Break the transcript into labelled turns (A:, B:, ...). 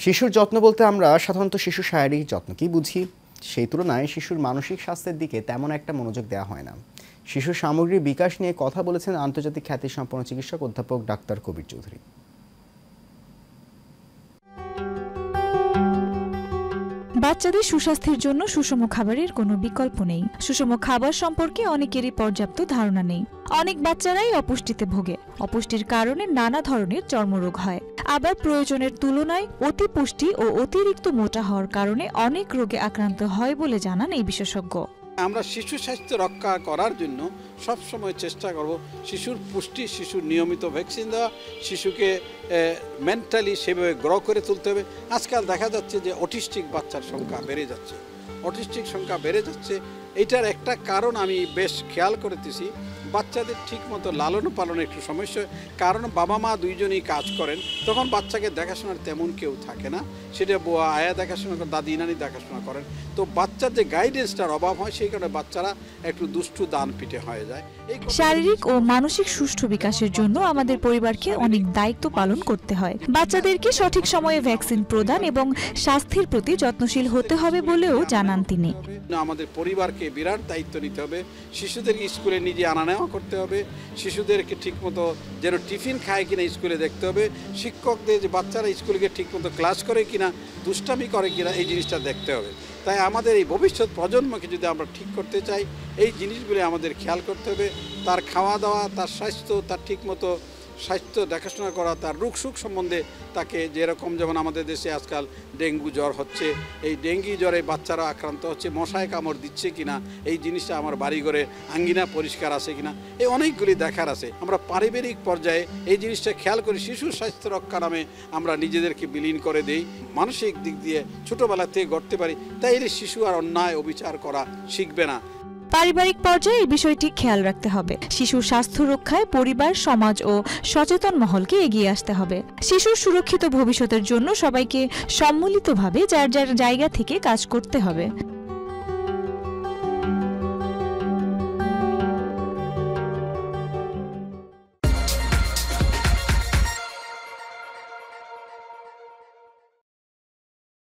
A: শিশুর যত্ন বলতে আমরা সাধারণত শিশুর শারীরিক যত্নকেই বুঝি। সেই তুলনায় শিশুর মানসিক স্বাস্থ্যের দিকে তেমন একটা মনোযোগ দেওয়া হয় না। শিশুর সামগ্রিক বিকাশ নিয়ে কথা বলেছেন আন্তর্জাতিক খ্যাতিসম্পন্ন চিকিৎসক অধ্যাপক ডাক্তার কবির চৌধুরী।
B: বাচ্চাদের সুস্বাস্থ্যের জন্য সুষম খাবারের কোনো বিকল্প নেই। সুষম খাবার সম্পর্কে অনেকেরই পর্যাপ্ত ধারণা নেই। অনেক বাচ্চারাই অপুষ্টিতে ভোগে। অপুষ্টির কারণে নানা ধরনের চর্মরোগ হয়। আবার প্রয়োজনের তুলনায় অতিপুষ্টি ও অতিরিক্ত মোটা হওয়ার কারণে অনেক রোগে আক্রান্ত হয় বলে জানান এই বিশেষজ্ঞ।
C: আমরা শিশু স্বাস্থ্য রক্ষা করার জন্য সব সময় চেষ্টা করব শিশুর পুষ্টি, শিশুর নিয়মিত ভ্যাকসিন দেওয়া, শিশুকে মেন্টালি সেভাবে গ্রো করে তুলতে হবে। আজকাল দেখা যাচ্ছে যে অটিস্টিক বাচ্চার সংখ্যা বেড়ে যাচ্ছে। এটার একটা কারণ আমি বেশ খেয়াল করতেছি, বাচ্চাদের ঠিকমতো লালন পালনে একটু সমস্যা, কারণ বাবা মা দুইজনেই কাজ করেন, তখন বাচ্চাকে দেখাশোনার তেমন কেউ থাকে না। সেটা বুয়া আয়া দেখাশোনা করেন, দাদি নানি দেখাশোনা করেন, তো বাচ্চার যে গাইডেন্সটার অভাব হয়, সেই কারণে বাচ্চারা একটু দুষ্টু দান পিঠে হয়ে যায়।
B: শারীরিক ও মানসিক সুষ্ঠু বিকাশের জন্য আমাদের পরিবারকে অনেক দায়িত্ব পালন করতে হয়। বাচ্চাদেরকে সঠিক সময়ে ভ্যাকসিন প্রদান এবং স্বাস্থ্যের প্রতি যত্নশীল হতে হবে বলেও জানান তিনি।
C: আমাদের পরিবারকে বিরাট দায়িত্ব নিতে হবে। শিশুদেরকে স্কুলে নিজে আনা নেওয়া করতে হবে, শিশুদেরকে ঠিকমতো যেন টিফিন খায় কিনা স্কুলে দেখতে হবে, শিক্ষকদের যে বাচ্চারা স্কুলে ঠিকমতো ক্লাস করে কিনা, দুষ্টামি করে কিনা, এই জিনিসটা দেখতে হবে। তাই আমাদের এই ভবিষ্যৎ প্রজন্মকে যদি আমরা ঠিক করতে চাই, এই জিনিসগুলি আমাদের খেয়াল করতে হবে। তার খাওয়া দাওয়া, তার স্বাস্থ্য, তার ঠিকমতো স্বাস্থ্য দেখাশোনা করা, তার রোগ সুখ সম্বন্ধে তাকে, যেরকম যেমন আমাদের দেশে আজকাল ডেঙ্গু জ্বর হচ্ছে, এই ডেঙ্গি জ্বরে বাচ্চারা আক্রান্ত হচ্ছে, মশায় কামড় দিচ্ছে কিনা, এই জিনিসটা আমার বাড়িঘরে আঙ্গিনা পরিষ্কার আছে কিনা, এই অনেকগুলি দেখার আছে। আমরা পারিবারিক পর্যায়ে এই জিনিসটা খেয়াল করি, শিশুর স্বাস্থ্য রক্ষা নামে আমরা নিজেদেরকে বিলীন করে দেই। মানসিক দিক দিয়ে ছোটোবেলা থেকে গড়তে পারি, তাইলে শিশু আর অন্যায় অবিচার করা শিখবে না।
B: পারিবারিক পর্যায়ে এই বিষয়টি খেয়াল রাখতে হবে। শিশুর স্বাস্থ্য রক্ষায় পরিবার, সমাজ ও সচেতন মহলকে এগিয়ে আসতে হবে। শিশুর সুরক্ষিত ভবিষ্যতের জন্য সবাইকে সম্মিলিতভাবে যার যার জায়গা থেকে কাজ করতে হবে।